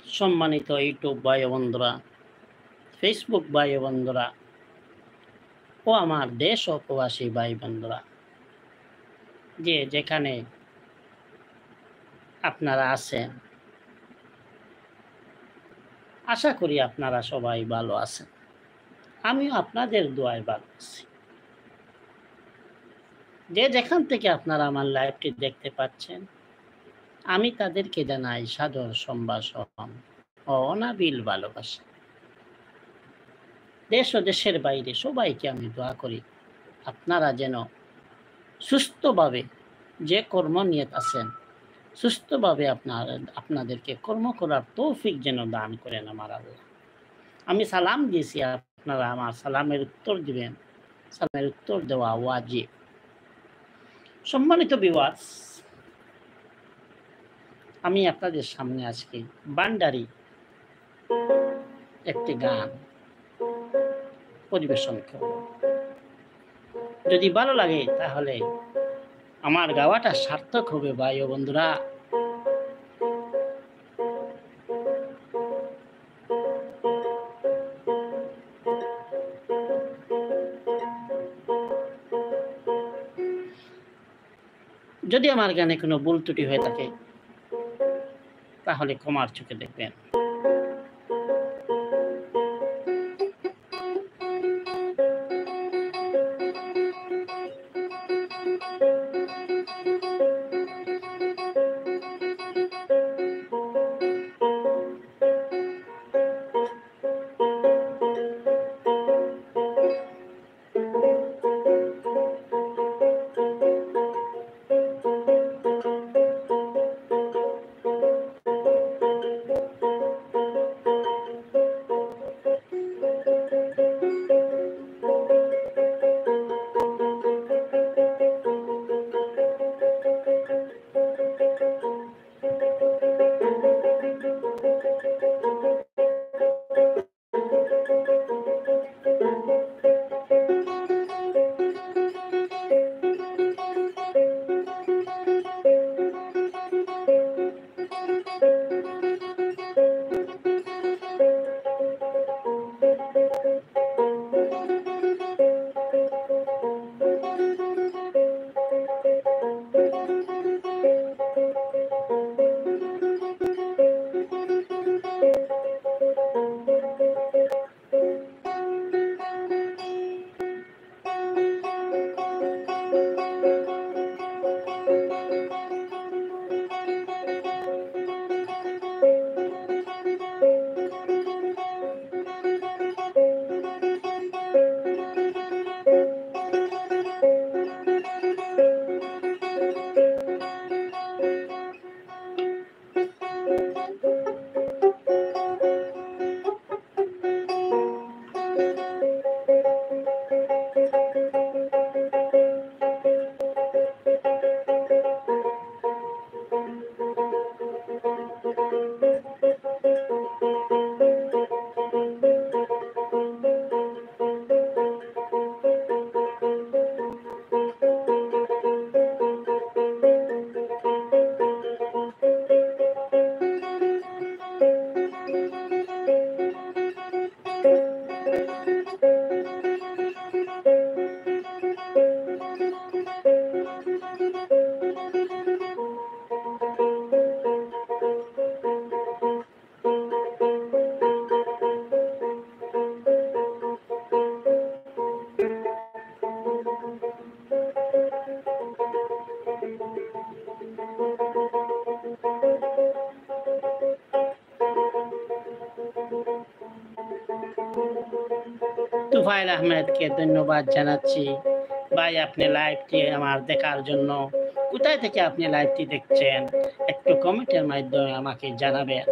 সম্মানিত ইউটিউব ভাই বন্ধুরা, ফেসবুক ভাই বন্ধুরা ও আমার দেশ ও প্রবাসী ভাই বন্ধুরা, যে যেখানে আপনারা আছেন, আশা করি আপনারা সবাই ভালো আছেন। আমিও আপনাদের দোয়ায় ভালো আছি। যে যেখান থেকে আপনারা আমার লাইভটি দেখতে পাচ্ছেন, আমি তাদেরকে জানাই সাদর সম্ভাষণ ও অনাবিল ভালোবাসা। দেশ ও দেশের বাইরে সবাইকে আমি দোয়া করি আপনারা যেন সুস্থভাবে যে কর্ম নিয়ে আছেন, সুস্থভাবে আপনাদেরকে কর্ম করার তৌফিক যেন দান করেন আমার আল্লাহ। আমি সালাম দিয়েছি, আপনারা আমার সালামের উত্তর দিবেন। সালামের উত্তর দেওয়া ওয়াজিব। সম্মানিত ভিউয়ার্স, আমি আপনাদের সামনে আজকে বান্ডারি একটি গান পরিবেশন করব। যদি ভালো লাগে তাহলে আমার গাওয়াটা সার্থক হবে ভাই ও বন্ধুরা। যদি আমার গানে কোনো ভুল ত্রুটি হয়ে থাকে তাহলে ক্ষমার চোখে দেখবেন। তুফাইল আহমেদকে ধন্যবাদ জানাচ্ছি ভাই, আপনি লাইভটি আমার দেখার জন্য। কোথায় থেকে আপনি লাইভটি দেখছেন একটু কমেন্টের মাধ্যমে আমাকে জানাবেন।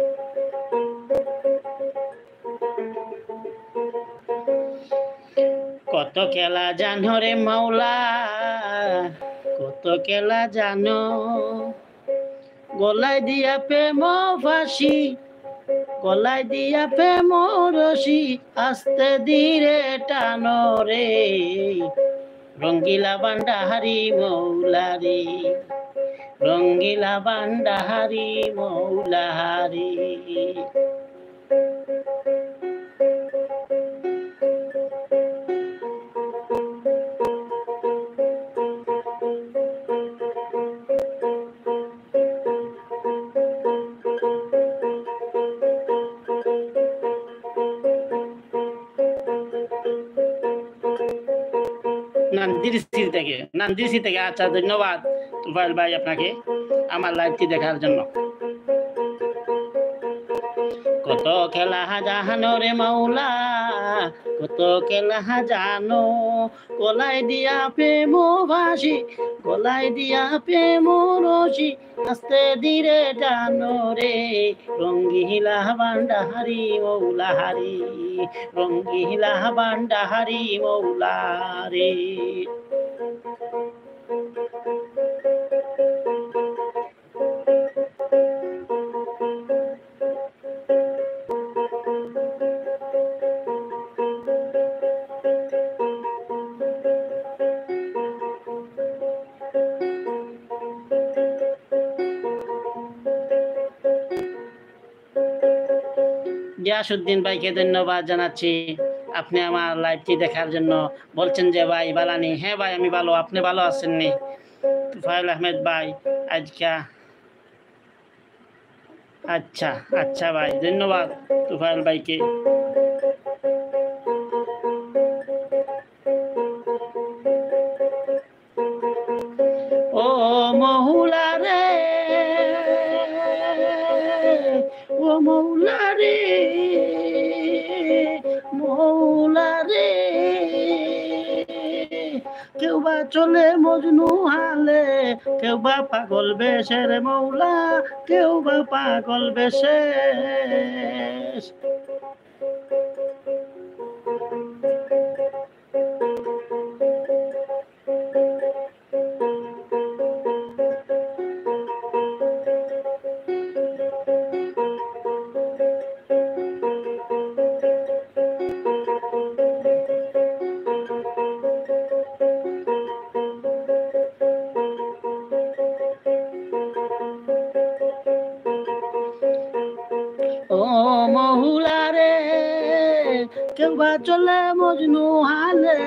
কত খেলা জানো রে মাওলা, কত খেলা জানো, গলায় দিয়া প্রেম ফাঁসি, গলায় দিয়া প্রেম রশি, আস্তে ধীরে টানো রে, রঙ্গিলা ভান্ডারি মৌলা রে। রঙ্গিলা বান্ডাহারি মৌলাহারি। নান্দিরসি থেকে আচ্ছা, ধন্যবাদ তুফাইল ভাই আপনাকে আমার লাইভটি দেখার জন্য। কত খেলা জানো রে মাওলা, কত খেলা জানো, গলায় দিয়া প্রেম ভাসি, গলায় দিয়া প্রেম রসি, আস্তে ধীরে জানো রে, রঙ্গিলা বান্ডাহারি মৌলাহারি, রঙ্গিলা বান্ডাহারি মৌলা রে। গিয়াসউদ্দিন ভাইকে ধন্যবাদ জানাচ্ছি, আপনি আমার লাইভটি দেখার জন্য। বলছেন যে ভাই বালানি, হ্যাঁ ভাই আমি ভালো, আপনি ভালো আছেন নি? তুফাইল আহমেদ ভাই আজকা, আচ্ছা আচ্ছা ভাই, ধন্যবাদ তুফাইল ভাইকে। ও মহুলা রে, ও মৌলা রে, মৌলা রে, কেউ বা চলে মজনু হালে, কেউ বা পাগল বেশে রে মৌলা, কেউ বা পাগল বেশে। কেউ বা চলে মজনু হালে,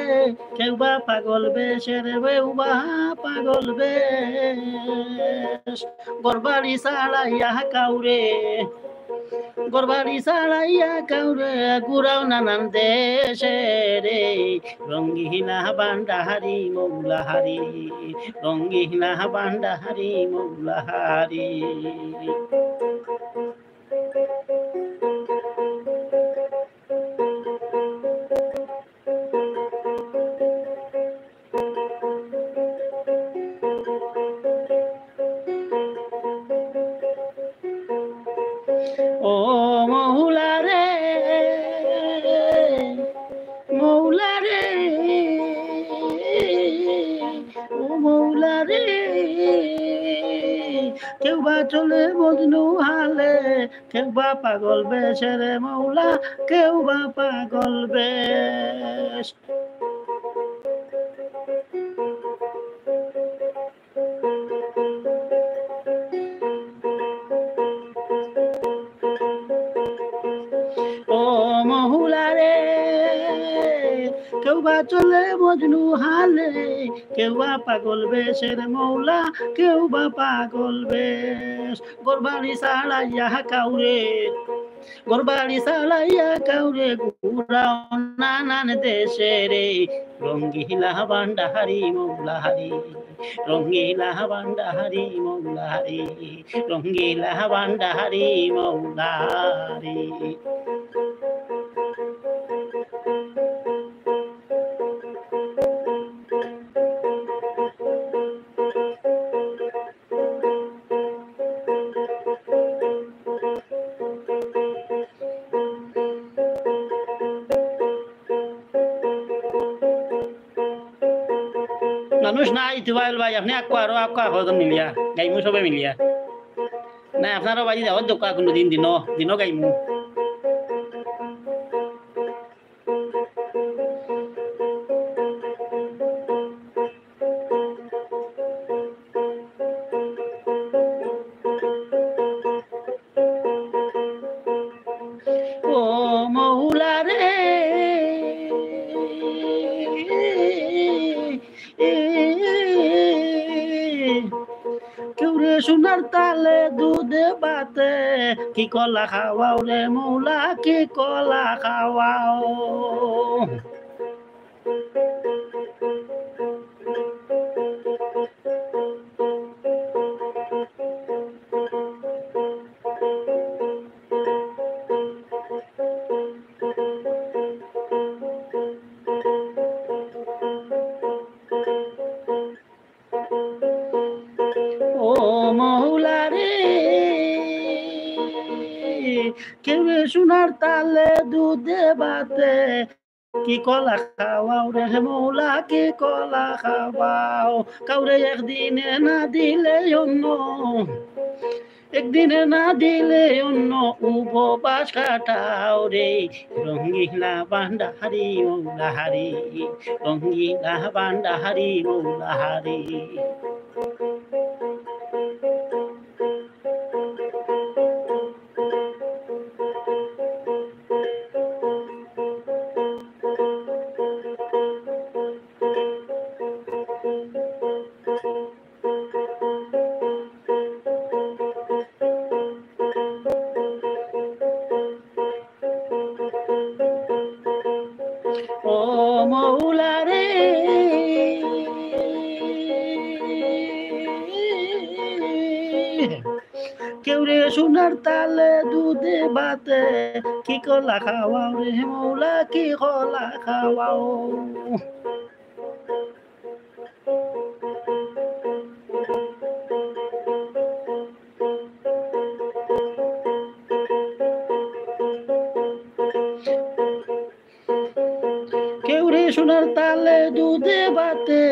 কেউ বা পাগল বেশে রে, কেউ বা পাগল বেশ। গরবাড়ি ছাড়াইয়া কাউরে, গরবাড়ি ছাড়াইয়া কাউরে, ঘুরাও নানান দেশে রে, রঙ্গিলা বান্ডাহারি মৌলাহারি, রঙ্গিলা বান্ডাহারি মৌলাহারি। ও মৌলা রে, মৌলা রে, ও মৌলা রে, কেউ বা চলে মজনু হালে, কেউ বা পাগল বেশে রে মৌলা, কেউ বা পাগল বেশ। ও মহুলা রে, কেউ বা চলে মজনু হালে, কেউ বা পাগল বেশে রে মৌলা, কেউ বা পাগল বেশ। গরবাড়ি ছাড়াইয়া কাউরে, গরবাড়ি ছাড়াইয়া কাউরে, ঘুরাও নানান দেশে রে, রঙ্গিলা বান্ডাহারি মৌলাহারি, রঙ্গিলা বান্ডাহারি মৌলাহারি, রঙ্গিলা বান্ডাহারি মৌলাহারি। মানুষ নাই তুফাইল ভাই, আপনি আক্কা মিলিয়া গাইমু সবাই মিলিয়া, না আপনারও বাজি যাওয়ার দোকা কোনো দিন দিনও গাইমু। দুধে বাতে কি কলা খাওয়াও রে মৌলা কি কলা খাওয়াও ও মৌলা রে কেউ সোনার তালে দুধে বাতে কি কলা খাওয়াও রে মৌলা কি কলা খাওয়াও কাউরে একদিনে না দিলে অন্য একদিনে না দিলে অন্য উপবাস কাটাও রে রঙ্গিলা বান্ডাহারি মৌলাহারি রঙ্গিলা বান্ডাহারি মৌলাহারি ও মৌলা রে কেউ রে সোনার তালে দুধে বাতে কি কলা খাওয়াও রে মৌলা কি কলা খাওয়াও কেউ রে সোনার তালে দুধে বাতে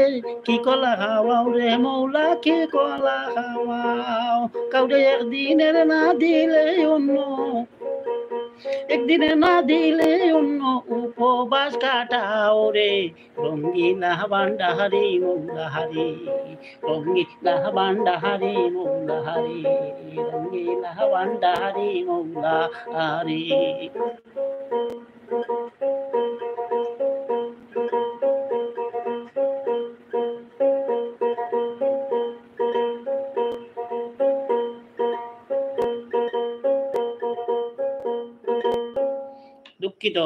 কি কলা খাওয়াও রে মৌলা কি কলা খাওয়াও কাউরে একদিনের না দিলে অন্য একদিনে না দিলে অন্য উপবাস কাটাও রে রঙ্গিলা বান্ডাহারি মৌলাহারি রঙ্গিলা বান্ডাহারি মৌলাহারি রঙ্গিলা বান্ডাহারি মৌলাহারি দুঃখিত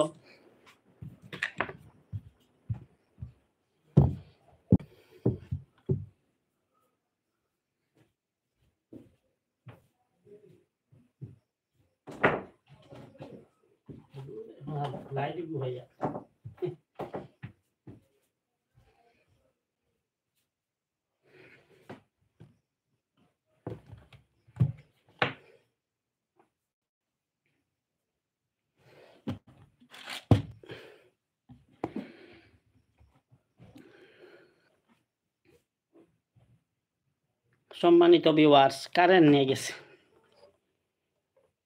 লাইট ভাইয়া সম্মানিত ভিউয়ার্স কারেন্ট নিয়ে গেছে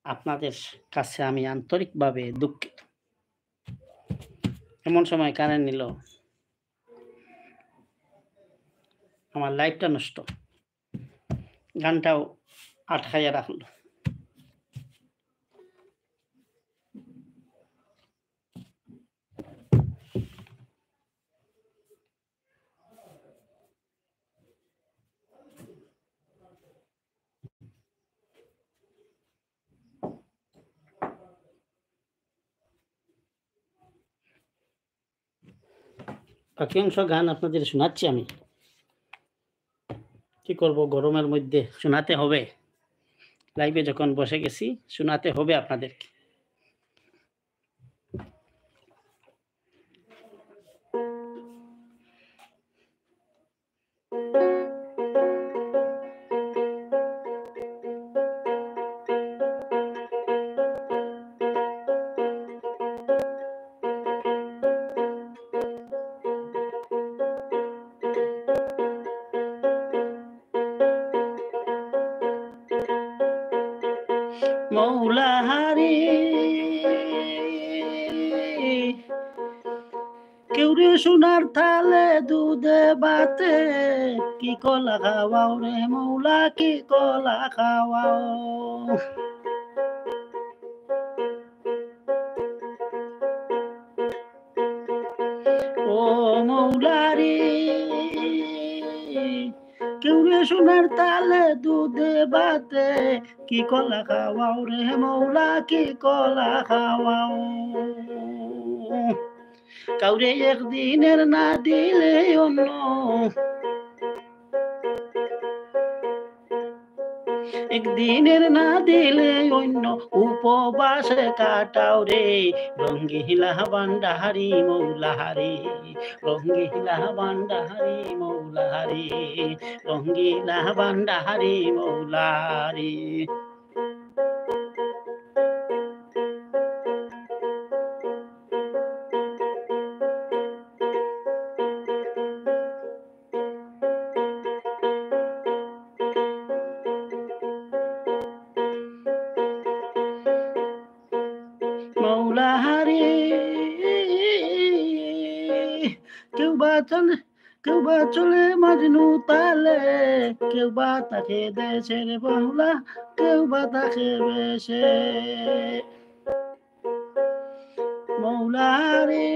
আপনাদের কাছে আমি আন্তরিকভাবে দুঃখিত এমন সময় কারেন্ট নিল আমার লাইফটা নষ্ট গানটাও আটকাইয়া রাখলো বাকি অংশ গান আপনাদের শোনাচ্ছি আমি কি করব গরমের মধ্যে শোনাতে হবে লাইভে যখন বসে গেছি শোনাতে হবে আপনাদেরকে মৌলাহারি কেউ রে সোনার থালে দুধে বাতে কি কলা খাওয়াও রে মৌলা কি কলা খাওয়াও ও মৌলারি কেউ রূপে সোনার তালে দুধে বাতে কি কলা খাওয়াও রে মৌলা কি কলা খাওয়াও কাউরে একদিনের না দিলে অন্য একদিনের না দিলে অন্য উপবাসে কাটাও রে রঙ্গিলা বান্ডাহারি মৌলাহারি রঙ্গিলা বান্ডাহারি মৌলাহারি রঙ্গিলা বান্ডাহারি মৌলাহারি মৌলাহারি কেউ বা চলে মজনু তালে কেউ বা তাকে দেশের বাংলা কেউ বা তাকে বেশে মৌলাহারি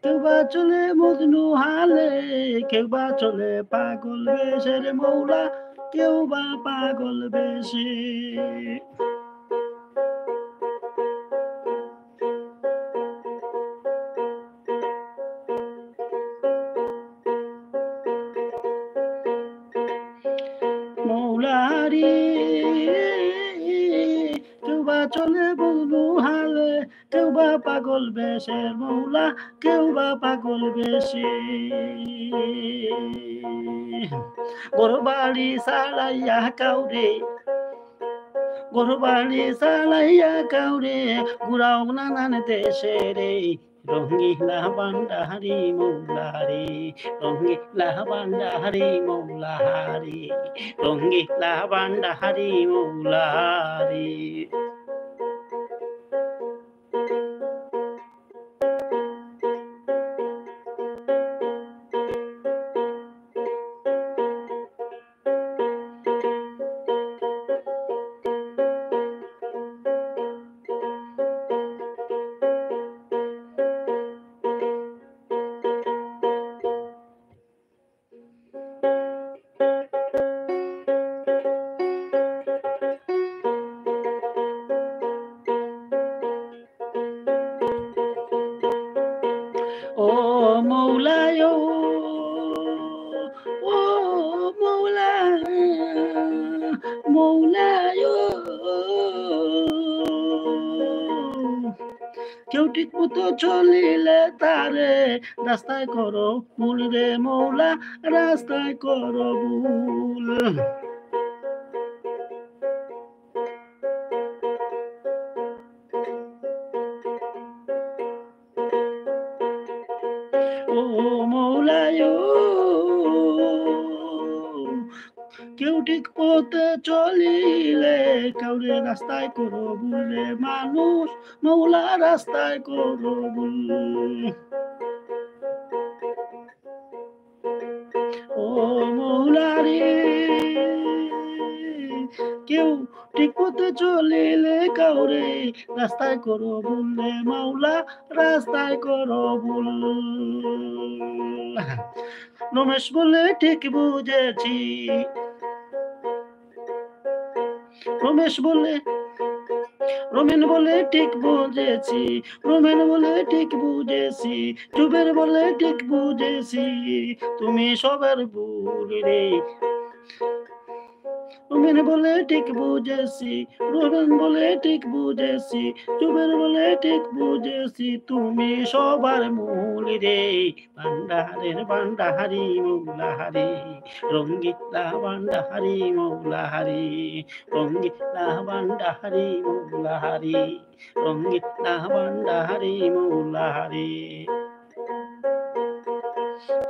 কেউ বা চলে মজনু হালে কেউ বা চলে পাগল বেশের মৌলা কেউ বা পাগল বেশে মৌলাহারি কেউ বা চলে বলু হালে কেউ বা পাগল বেশের মৌলা কেউ বা পাগল বেশে গরবাড়ি সালাইয়া কাউরে গরবাড়ি সালাইয়া কাউরে ঘুরাও নানান দেশে রে রঙ্গিলা বান্ডাহারি মৌলাহারি রঙ্গিলা বান্ডাহারি মৌলাহারি রঙ্গিলা বান্ডাহারি মৌলাহারি ও মৌলায় ও মৌলা মৌলায় কেউ ঠিক মতো চলিলে তারে রাস্তায় করো ভুল রে মৌলা রাস্তায় করো ভুল ও মৌলায় কেউ ঠিক পথে চলিলে কাউরে রাস্তায় করো ভুলে মানুষ মৌলা রাস্তায় করো ভুল ও মৌলারে কেউ ঠিক পথে চলিলে কাউরে রাস্তায় করো ভুলে মাওলা রাস্তায় করো ভুল রমেশ বলে ঠিক বুঝেছি রমেশ বলে রমেন বলে ঠিক বুঝেছি রমেন বলে ঠিক বুঝেছি জুবের বলে ঠিক বুঝেছি তুমি সবার ভুল রে রমেন বলে ঠিক বুঝেছি রমেন বলে ঠিক বুঝেছি জুবের বলে ঠিক বুঝেছি তুমি সবার মূল রে ভান্ডারের ভান্ডাহারি মৌলাহারি রঙ্গিলা ভান্ডাহারি মৌলাহারি রঙ্গিলা ভান্ডাহারি মৌলাহারি রঙ্গিলা ভান্ডাহারি মৌলাহারি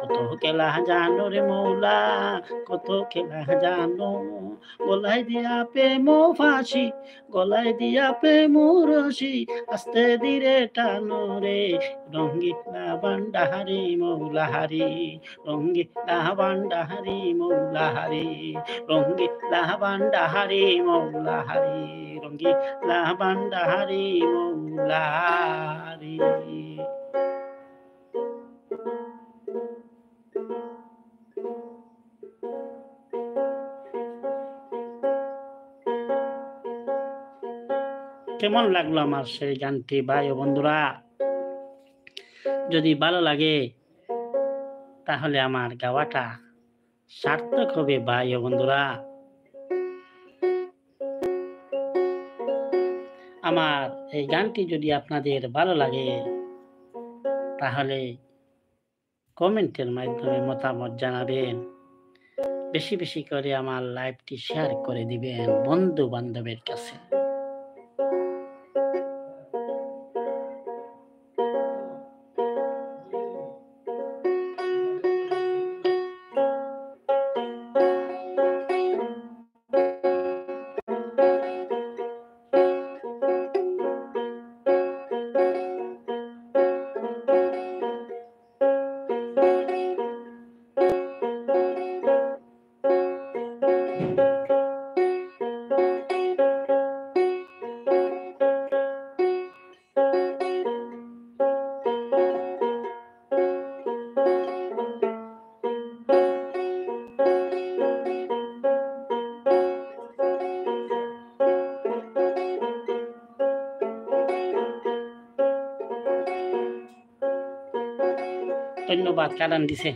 কত খেলা জানো রে মৌলা কত খেলা জানো গলায় দিয়া প্রেম ফাঁসি গলায় দিয়া প্রেম রশি আস্তে ধীরে টানো রে রঙ্গিলা ভান্ডাহারি মৌলাহারি রঙ্গিলা ভান্ডাহারি মৌলাহারি রঙ্গিলা ভান্ডাহারি মৌলাহারি রঙ্গিলা ভান্ডাহারি মৌলাহারি কেমন লাগলো আমার সেই গানটি ভাই ও বন্ধুরা? যদি ভালো লাগে তাহলে আমার গাওয়াটা সার্থক হবে ভাই ও বন্ধুরা। আমার এই গানটি যদি আপনাদের ভালো লাগে তাহলে কমেন্টের মাধ্যমে মতামত জানাবেন। বেশি বেশি করে আমার লাইভটি শেয়ার করে দিবেন বন্ধু বান্ধবের কাছে। ধন্যবাদ কারণ দিছে।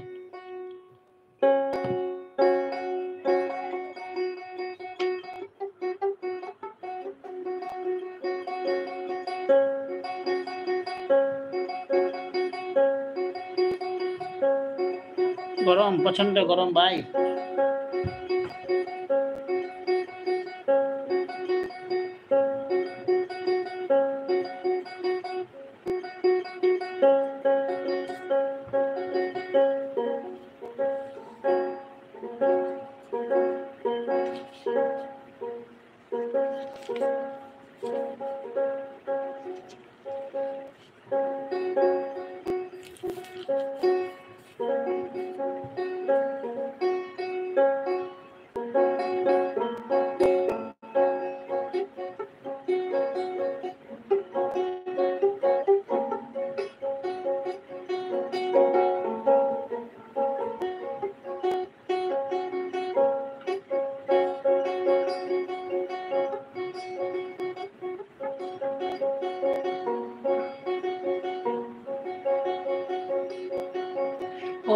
গরম, প্রচন্ড গরম ভাই।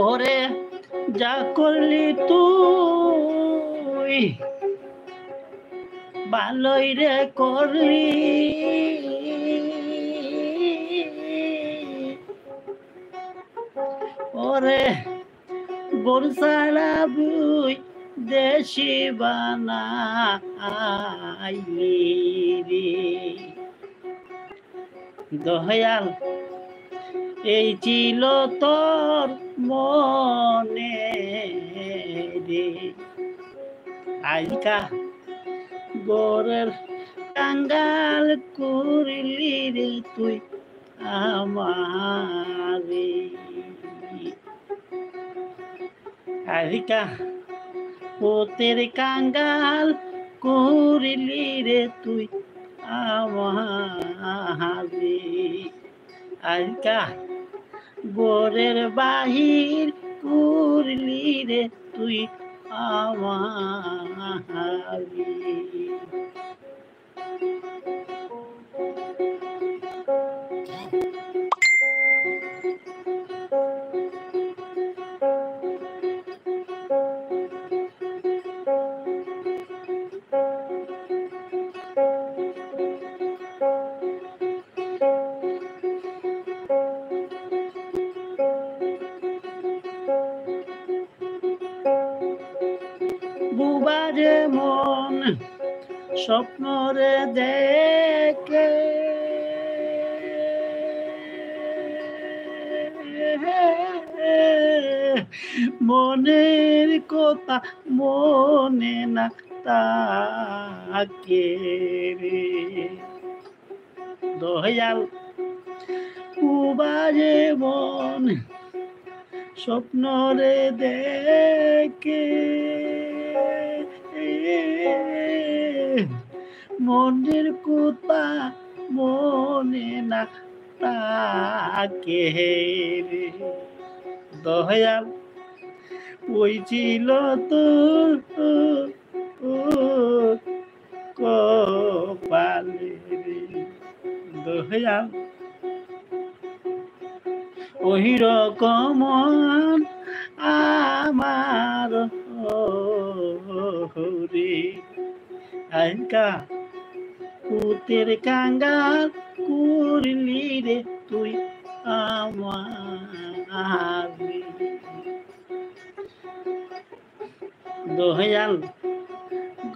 ওরে যা করলি তুই ভালোই রে করলি, ওরে গরু ছাড়া বুই দেশি বানাইলি রে দয়াল, এই ছিল তোর মনে রে, আজকা গোরের কাঙ্গাল করলি রে তুই আমারে, আজকা পোতের কাঙ্গাল করলি রে তুই আমারে, আজকা গোরের বাহির করলি রে তুই আমারে। বুবারে মন স্বপ্ন রে দেখে, মনের কথা মনে না তাকে রে দয়াল, বুবারে মন স্বপ্ন রে দেখে, মনের কথা মনে না তাকে রে দয়াল, ওই ছিল তোর কপালে রে দয়াল ওই রকম আমার হরি আইকা পুতের কাঙ্গাল করলি রে তুই আমার দয়াল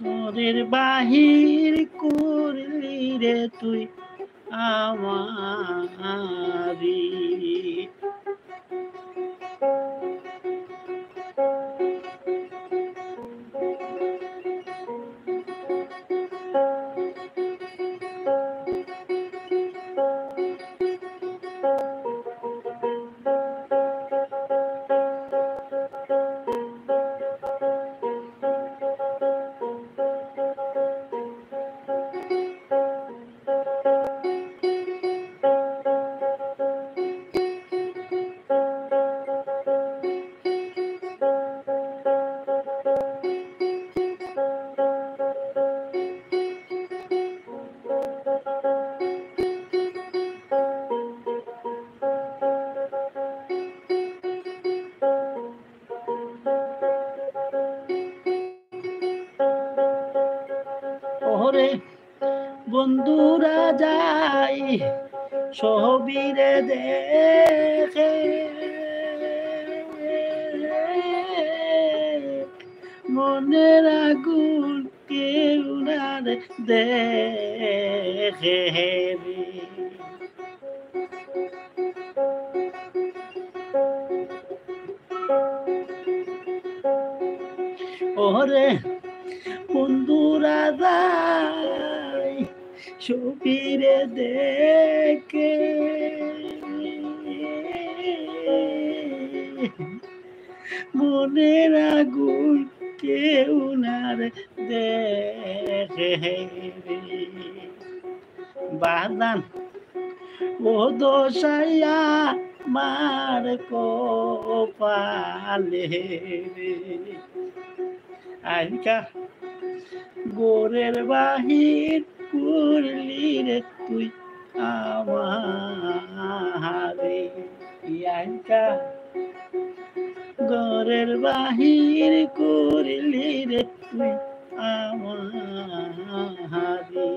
ঘরের বাহির করলি রে তুই আমারি ওরে বন্ধুরা যাই সহবীরে দেখে মনের আগুন কেউ না দেখে রে ওরে বন্ধুরা যাই ছবিরে দেখে মনের আগুন কেউ না দেখে বাদান ও দোষাইয়া মার কপালে আজকা গোরের বাহির করলি রে তুই আমারে আজকা গোরের বাহির করলি রে তুই আমারে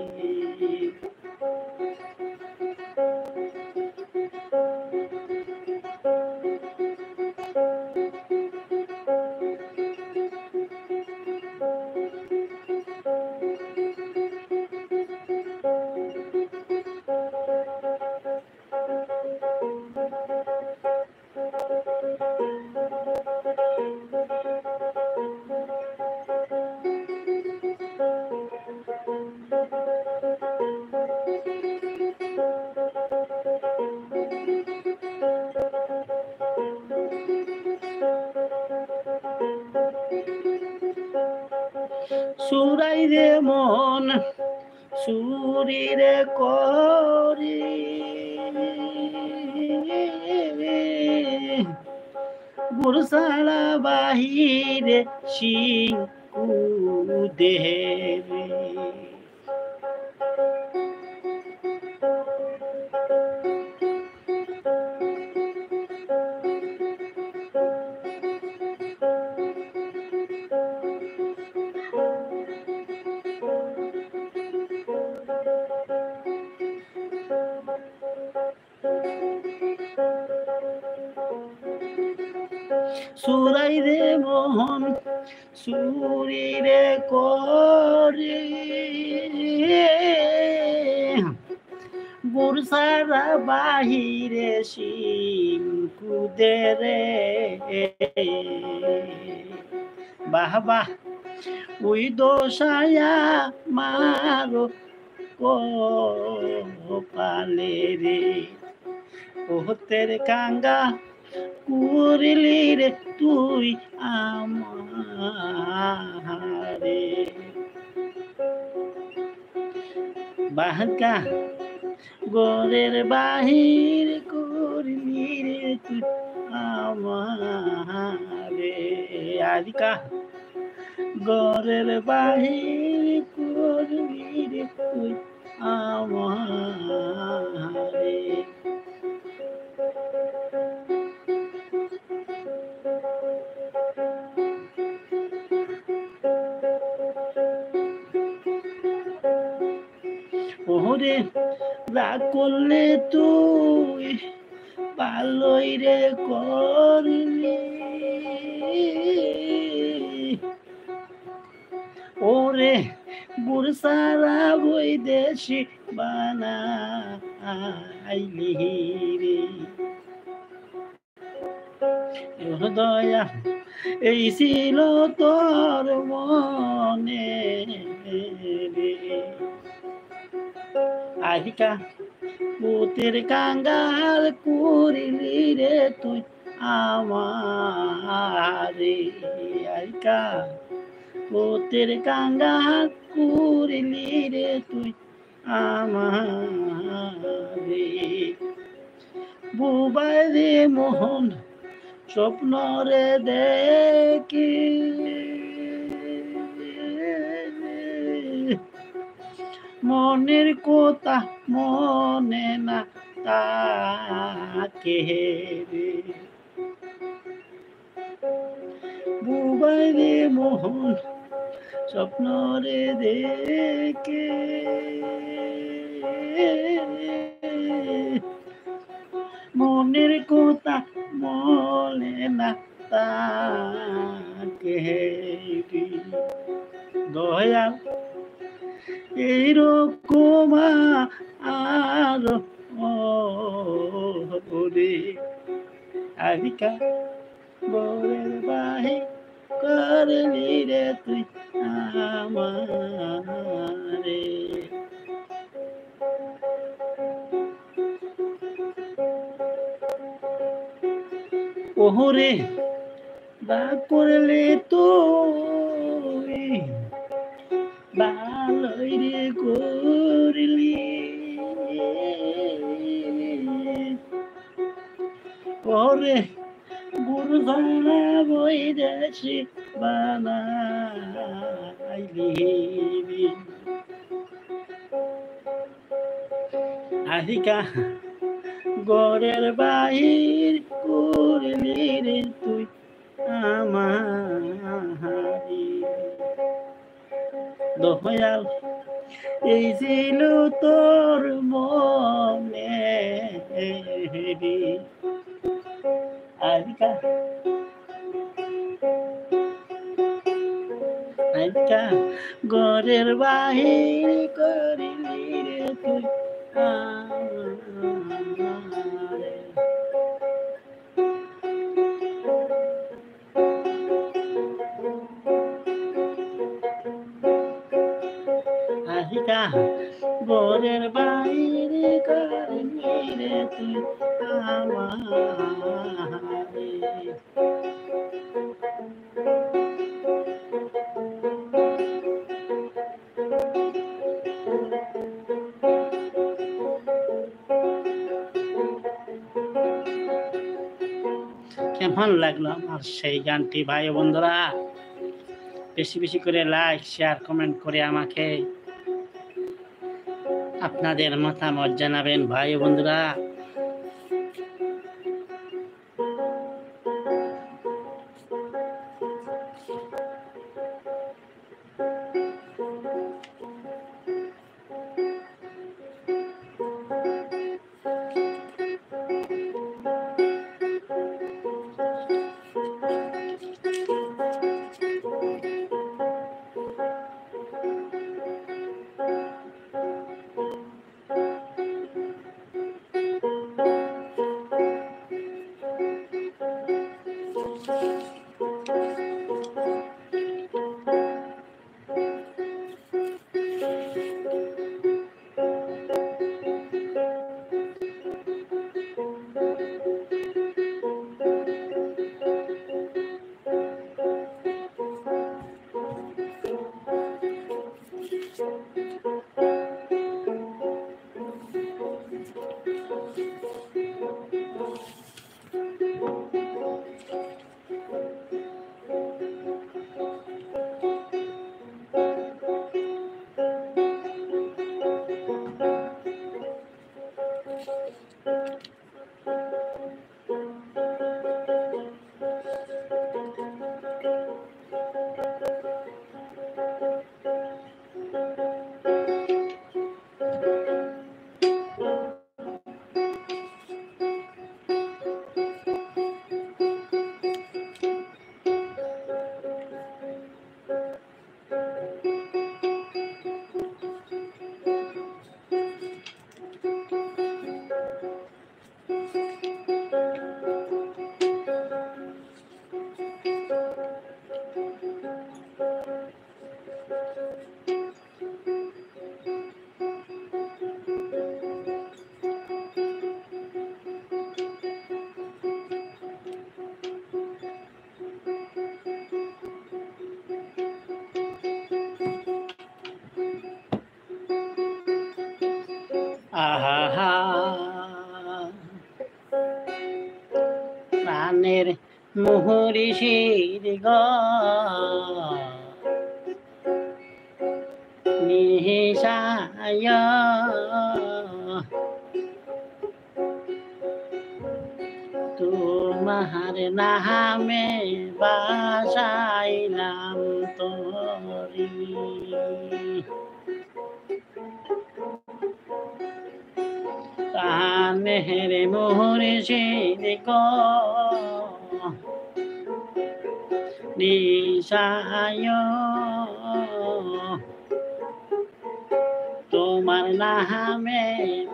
সুরাই রে মন সুরি রে করি গুরসালা বাহিরে শিঙ্কু দেবে সুরাই রে মোহন সুরি রে করে গুরসারা বাহিরে শিঙ্কুদে রে বাহ বাহ ওই দোষায়া মারো কপালে রে ওহতের কাঙ্গা করলি রে তুই আমারে বাহকা গোরের বাহির করলি রে তুই আমারে আদিকা ঘরের বাহির করলি রে তুই আমারে। ওরে রাগ করলে তুই ভালোই রে করলি, ওরে গুরসারা বৈদেশি বানাইলি রে। দয়া এই ছিল তোর মনে রে। আহিকা ভূতের কাঙ্গাল করিলি রে তুই আমারে। আহিকা ভূতের কাঙ্গাল করিলি রে তুই আমারে। বুবাই রে মোহন স্বপ্ন রে দেখি, মনের কথা মনে না তাকে রে। বুবাই রে মোহন স্বপ্ন রে দেখে, মনের কথা মনে না তাকে রে। দয়াল এইরকম আর ওরে। আহিকা বরের বাহি করলি রে তুই আমারে। ওহরে রাগ করলে তুই ভালোই রে করলি, ওরে গুরু ভাড়া বৈদেশি বানাইলি রে। আহিকা ঘরের বাহির করলি রে তুই আমারে। দয়াল এই ছিল তোর মনে রে। আহিকা আহিকা ঘরের বাহির করলি রে তুই আমারে। আহিকা ঘরের বাহির করলি রে তুই আমারে। কেমন লাগলো আমার সেই গানটি ভাই বন্ধুরা? বেশি বেশি করে লাইক শেয়ার কমেন্ট করে আমাকে আপনাদের মতামত জানাবেন ভাই বন্ধুরা। আহা প্রাণের মুহুরিষির নিশায় তোমার নামে বাসাইলাম তোরি প্রাণের মুহুরিষির নিশায় তোমার নামে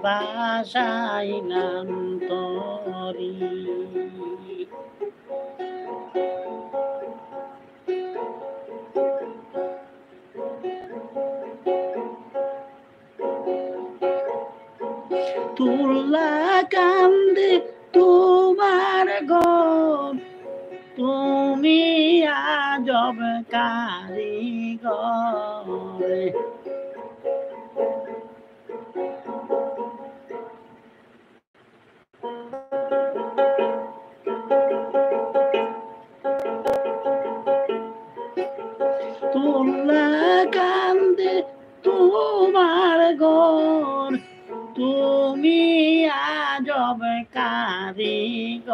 বাসাইলাম তোরি তুল্লা কান্দে তোমার গম তুমি আজব কারিগর তুল্লা কান্দে তোমার গর তুমি আজব কারিগর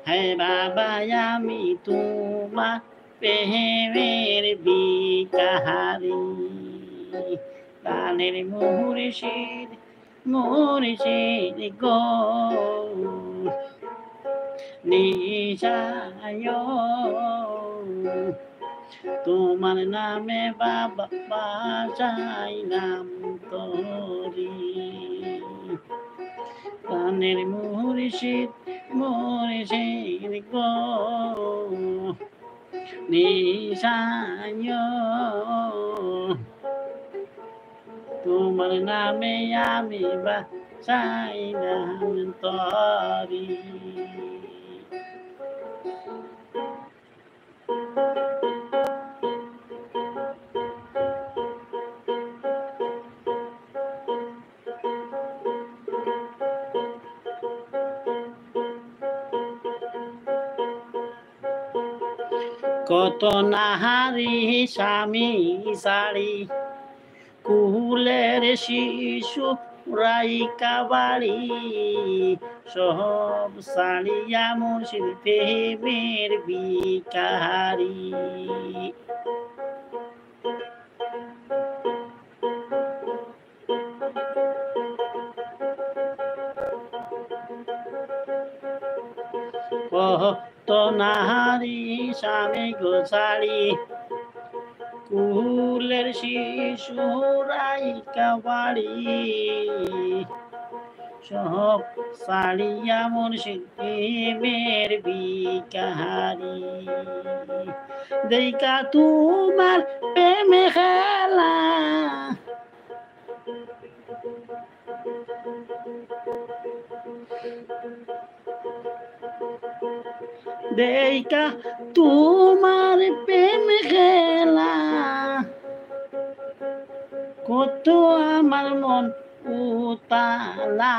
হে বাবা আমি তোমার প্রেমের বিকাহারি প্রাণের মুহুরিষির গো নিশায় তোমার নামে বাবা বাসাইলাম তোরি প্রাণের মুহুরিষির গো নিশায় তোমার নামে আমি বাসাইলাম তোরি কত নাহারি স্বামী শাড়ি কুলের শিশু রাইকা বাড়ি সব সাড়িয়া মুর্শিদ প্রেমের বিকাহারি কত নাহারি স্বামী গোসাড়ি কুলের শিশু রাইকা বাড়ি সব সাড়িয়া মুর্শিদ প্রেমের বিকাহারি দেখা তোমার প্রেমে খেলা দেখা তোমার প্রেম খেলা কত আমার মন উতালা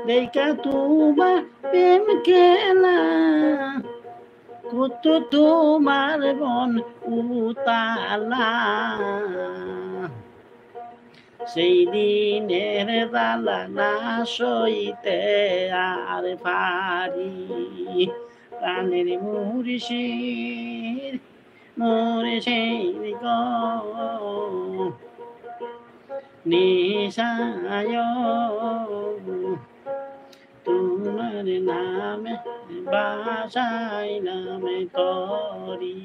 দেখা তোমার প্রেম খেলা কত তোমার মন উতালা সেই দিনের বালা না সইতে আর পারি প্রাণের মুর্শিদ গো নিশায় তোমার নামে বাসাইলাম তোরি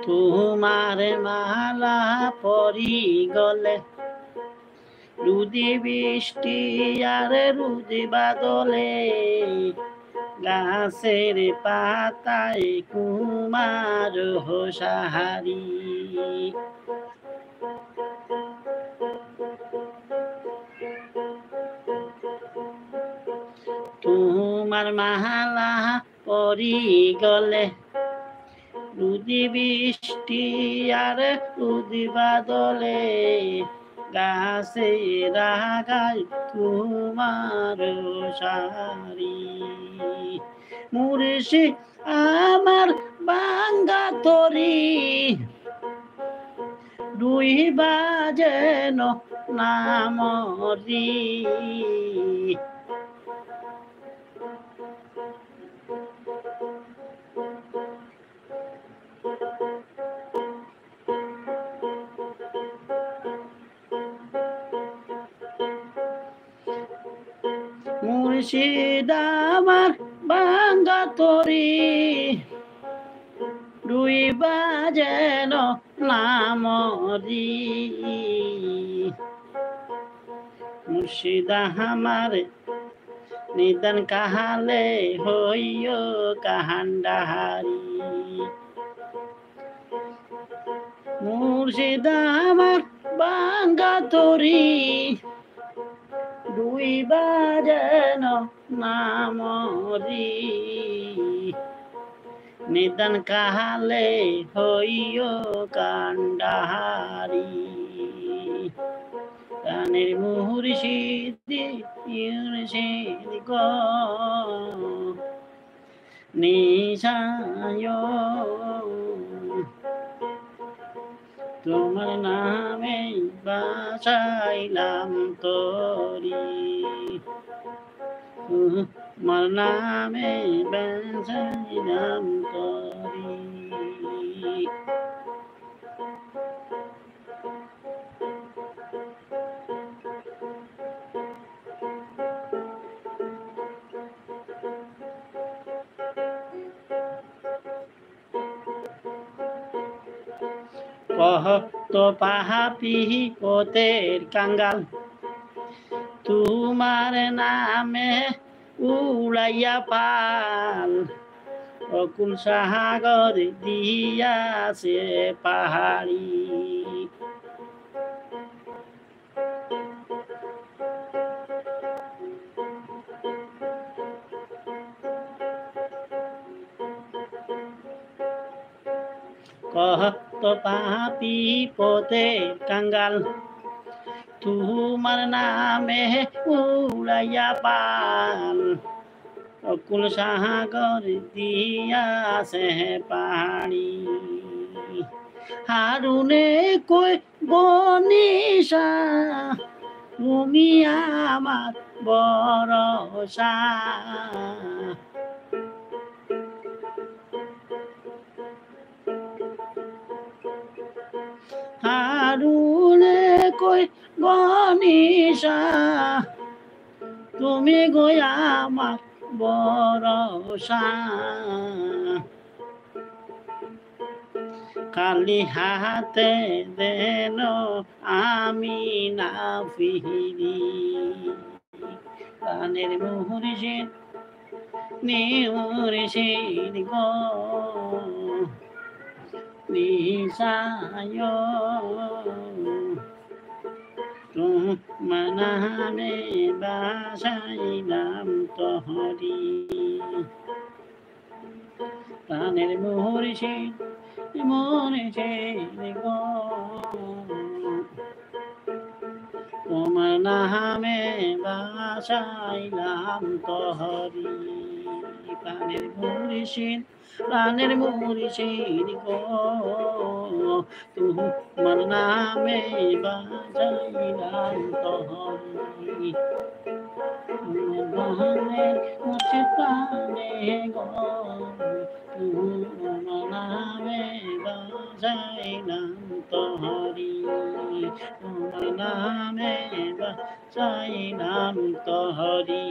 তোমার মালা পরি গলে রুদি বৃষ্টি আর রুদি বাদলে গাছের পাতায় কুমার সাহারি তোমার মালা পরি গলে রুদি বৃষ্টি আর রুদি বাদলে গাছের আগায় তোমার সারি মুর্শি আমার বাঙ্গা তরি দুই বাজেন নামরি মুর্শিদ আমার বাঙ্গা তরি দুই বাজেন নামরি মুর্শিদ আমার নিদান কাহালে হইও কাহান্ডাহারি মুর্শিদ আমার বাঙ্গা তরি দুই বাজেন নামরি নিদান কাহালে হইও কান্ডাহারি কানের মুর্শিদি গো নিশায় তোমার নামে বাসাইলাম তরি তোমার নামে বাসাইলাম তরি কত পাহাপি পতের কাঙ্গাল তোমার নামে উড়াইয়া পাল অকুল সাগর দিয়াছে পাহাড়ি কত পাপি পথে কাঙ্গাল তোমার নামে উড়াইয়া পাল অকুল সাগর দিয়াছে পাহাড়ি হারুনে কই বনিশা তুমি আমার ভরসা হারুনে কই বনিশা তুমি গো আমার ভরসা খালি হাতে দেন আমি না ফিরি কানের মুর্শিদ মুর্শিদ গো নিশায় তোমার নামে বাসাইলাম তহরি কানের মুর্শিদ মুর্শিদ গো তোমার নামে বাসাইলাম তহরি প্রাণের মুর্শিদ প্রাণের মুর্শিদ গো তোমার নামে বাসাইলাম তহরি প্রাণের মুর্শিদ প্রাণে গো তোমার নামে বাসাইলাম তহরি তোমার নামে বাসাইলাম তহরি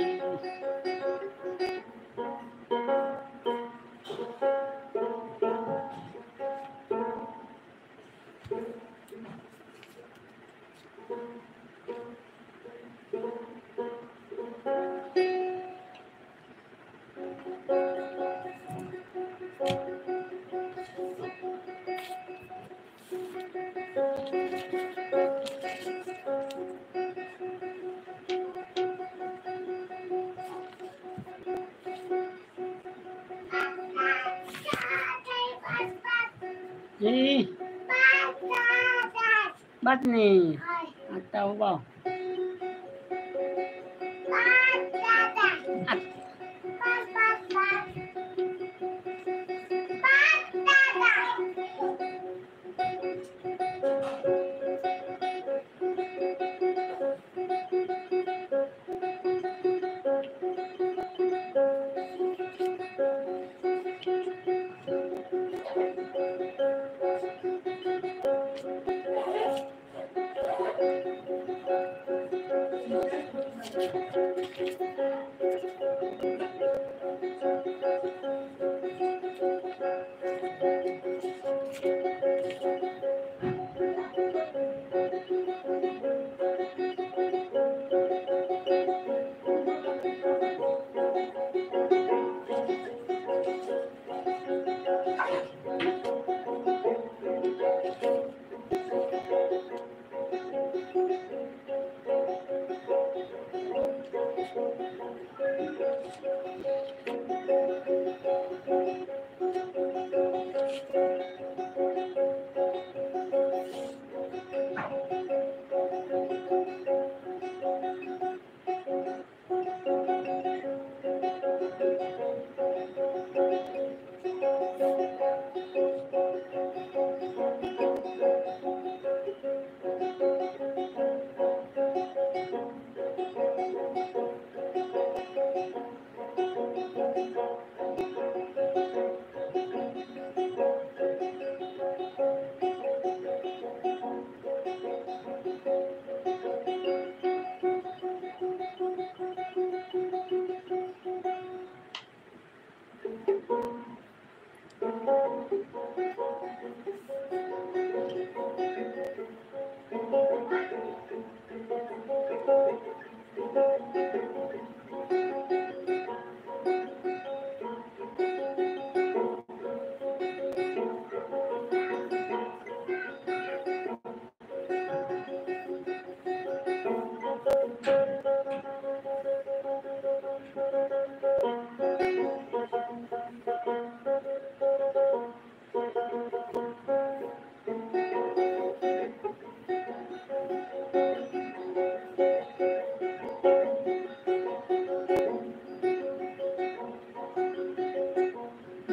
जी bắt nè tao bảo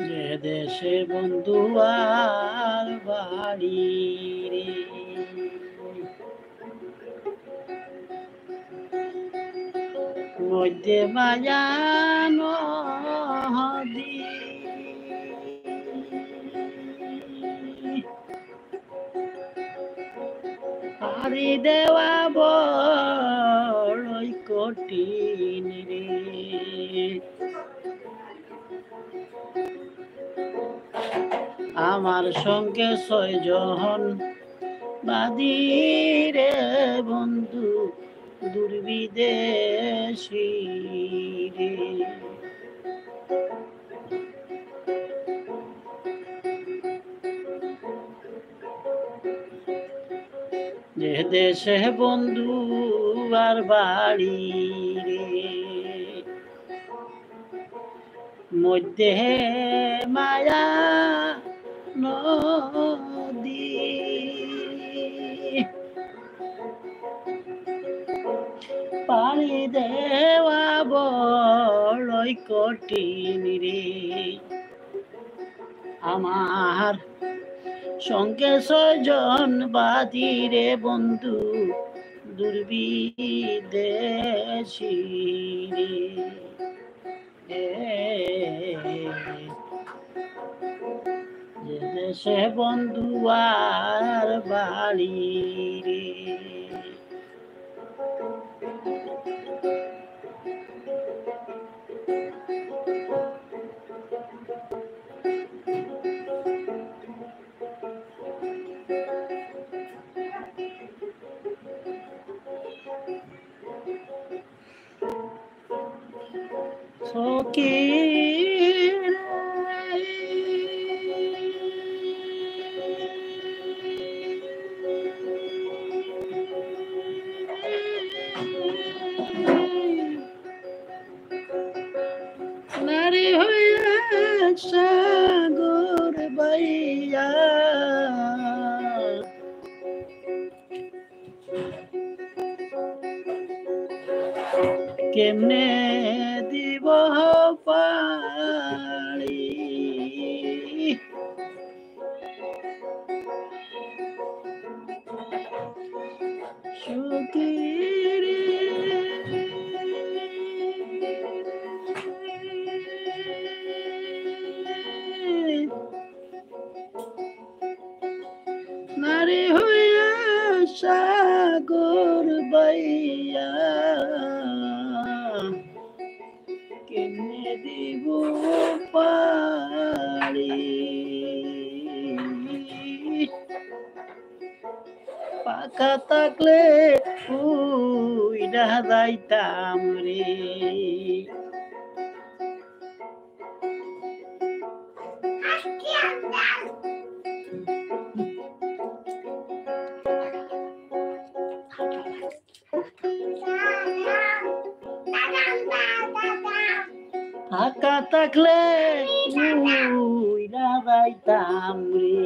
যে দেশে বন্ধু আর বাড়ি রে মধ্যে মায়া নদী পাড়ি দেওয়া বড়ই কঠিন রে আমার সঙ্গে 6 জন বাদী রে বন্ধু দুর্বিদেশী রে যে দেশে বন্ধু আর বাড়ি রে মধ্যে মায়া নদী পানি দেওয়া বড়ই কঠিন রে আমার সঙ্গে 6 জন বাদী রে বন্ধু দুর্বিদেশী রে যে দেশে বন্ধু আর বাড়ি রে সখীর নারী হইয়া সাগর বাইয়া কেমনে দিব পারি সুখীর নারী হইয়া সাগর বাইয়া কেমনে দিব পারি পাকা থাকলে উইড়া যাইতাম রে ফাঁকা থাকলে উইড়া যাইতাম রে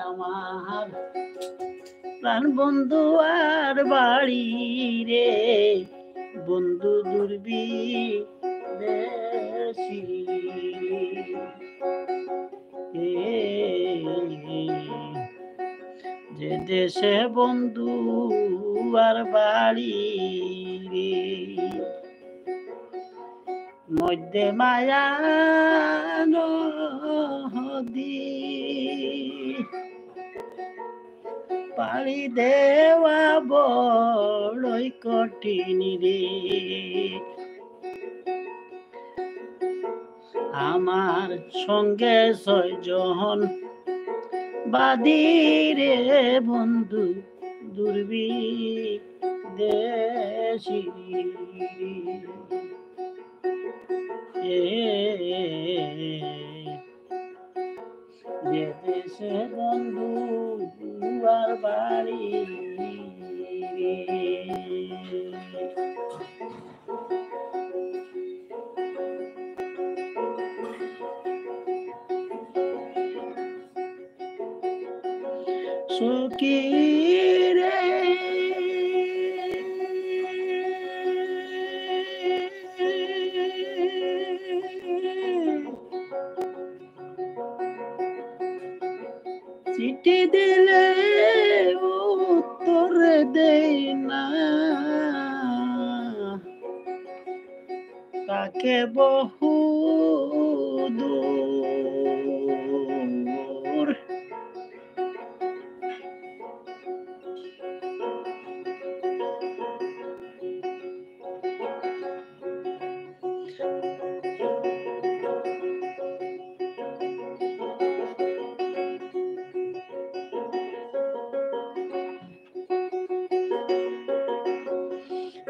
আমার প্রাণ বন্ধু আর বাড়ি রে বন্ধু দুর্বি দেশি যে দেশে বন্ধু আর বাড়ি রে মধ্যে মায়া নদী পাড়ি দেওয়া বড়ই কঠিন রে আমার সঙ্গে 6 জন বাদী রে বন্ধু দুর্বি দেশি যে দেশে বন্ধু আর বাড়ি সুখী রে চিঠি দিলে উত্তর দেই না তাকে বহু দূর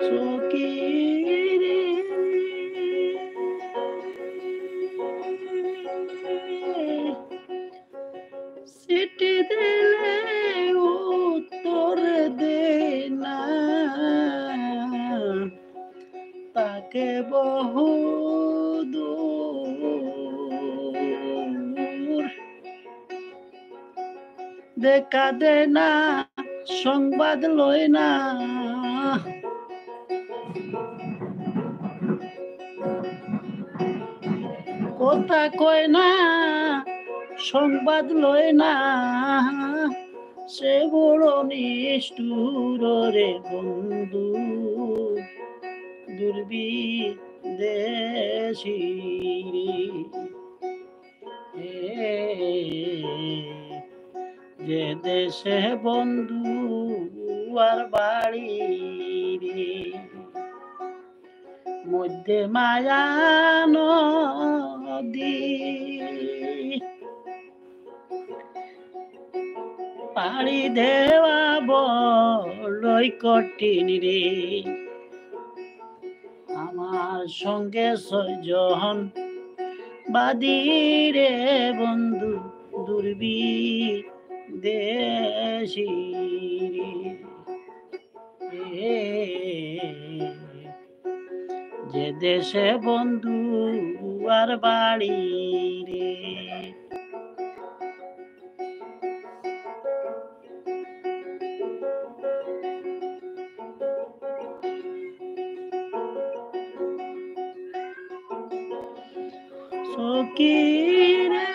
সুখী রে চিঠি দিলে উত্তর দে না তাকে বহু দূর দেখা দে না সংবাদ লয় না কথা কয় না সংবাদ লয় না সে বড় নিষ্ঠুর রে বন্ধু দুর্বি দেশি যে দেশে বন্ধু আর বাড়ি রে মধ্যে মায়া নদী পাড়ি দেওয়া বড়ই কঠিন রে আমার সঙ্গে 6 জন বাদী রে বন্ধু দুর্বি দেশি রে যে দেশে বন্ধু আর বাড়ি রে সখী রে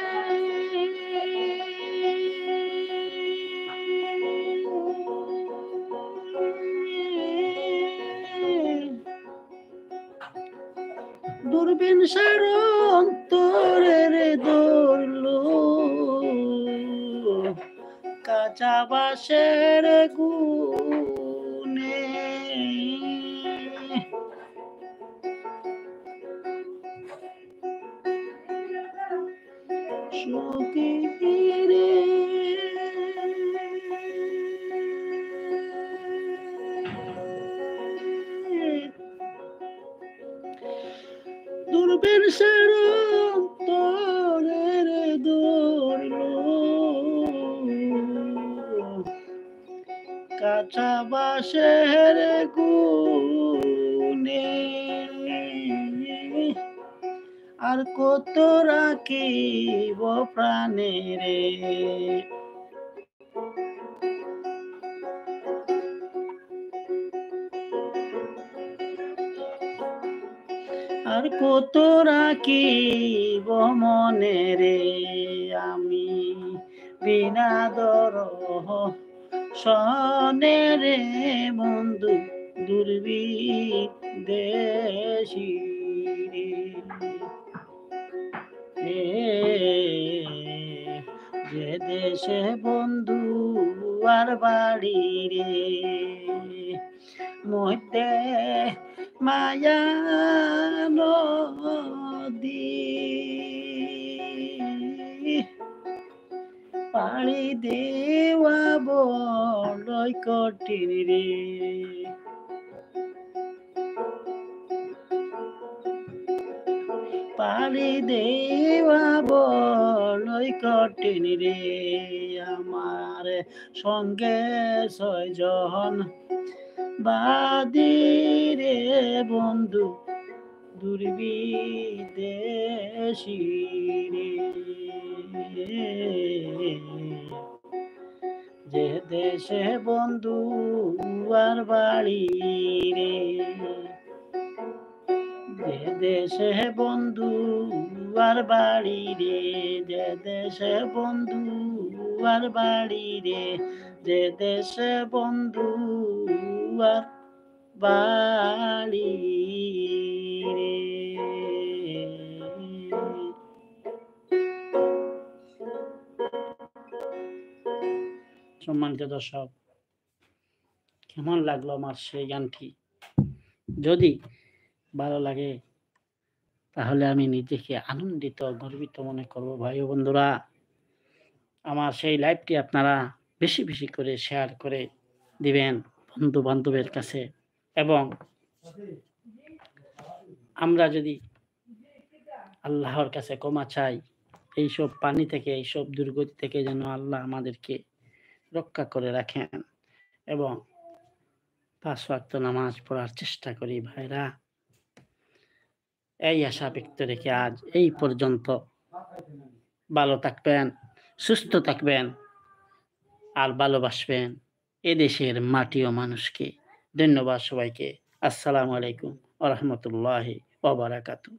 দূরবীন সার অন্তরের দৌড়ল কাঁচা বাঁশের গুনে সখী রে দূরবীন সার অন্তরের দৌড়ল কাঁচা বাঁশের গুনে আর কত রাখিব প্রাণে রে আর কত রাখিব মনে রে আমি বিনা দরহ সনে রে বন্ধু দুর্বিদেশী যে দেশে বন্ধু আর বাড়ি রে মধ্যে মায়া নদী পাড়ি দেওয়া বড়ই কঠিন রে পাড়ি দেওয়া বড়ই কঠিন রে আমার সঙ্গে 6 জন বাদী রে বন্ধু দুর্বিদেশী রে যে দেশে বন্ধু আর বাড়ি রে যে দেশে বন্ধু আর বাড়ি রে যে দেশে বন্ধু আর বাড়ি রে যে দেশে বন্ধু আর বাড়ি রে সম্মানিত দর্শক, কেমন লাগলো আমার সেই গানটি? যদি ভালো লাগে তাহলে আমি নিজেকে আনন্দিত গর্বিত মনে করব। ভাই ও বন্ধুরা, আমার সেই লাইভটি আপনারা বেশি বেশি করে শেয়ার করে দিবেন বন্ধু বান্ধবের কাছে। এবং আমরা যদি আল্লাহর কাছে ক্ষমা চাই এইসব পানি থেকে, এইসব দুর্গতি থেকে যেন আল্লাহ আমাদেরকে রক্ষা করে রাখেন এবং 5 ওয়াক্ত নামাজ পড়ার চেষ্টা করি। ভাইরা, এই আশা ব্যক্ত রেখে আজ এই পর্যন্ত। ভালো থাকবেন, সুস্থ থাকবেন আর ভালোবাসবেন এদেশের মাটি ও মানুষকে। ধন্যবাদ সবাইকে। আসসালামু আলাইকুম ওয়া রাহমাতুল্লাহি ওয়া বারাকাতুহু।